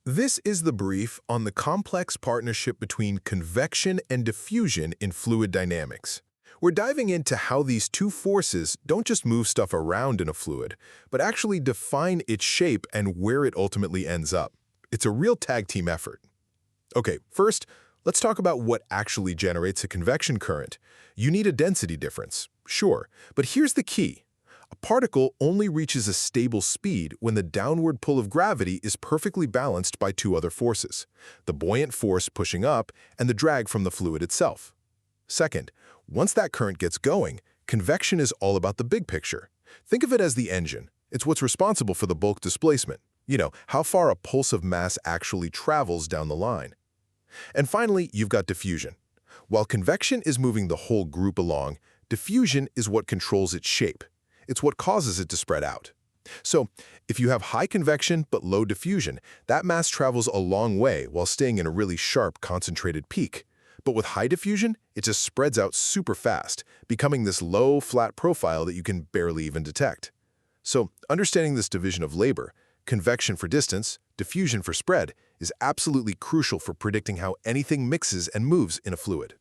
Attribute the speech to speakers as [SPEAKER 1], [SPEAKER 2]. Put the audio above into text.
[SPEAKER 1] This is the brief on the complex partnership between convection and diffusion in fluid dynamics. We're diving into how these two forces don't just move stuff around in a fluid, but actually define its shape and where it ultimately ends up. It's a real tag team effort. Okay, first, let's talk about what actually generates a convection current. You need a density difference, sure, but here's the key. A particle only reaches a stable speed when the downward pull of gravity is perfectly balanced by two other forces, the buoyant force pushing up and the drag from the fluid itself. Second, once that current gets going, convection is all about the big picture. Think of it as the engine. It's what's responsible for the bulk displacement. You know, how far a pulse of mass actually travels down the line. And finally, you've got diffusion. While convection is moving the whole group along, diffusion is what controls its shape. It's what causes it to spread out. So, if you have high convection but low diffusion, that mass travels a long way while staying in a really sharp, concentrated peak. But with high diffusion, it just spreads out super fast, becoming this low, flat profile that you can barely even detect. So, understanding this division of labor, convection for distance, diffusion for spread, is absolutely crucial for predicting how anything mixes and moves in a fluid.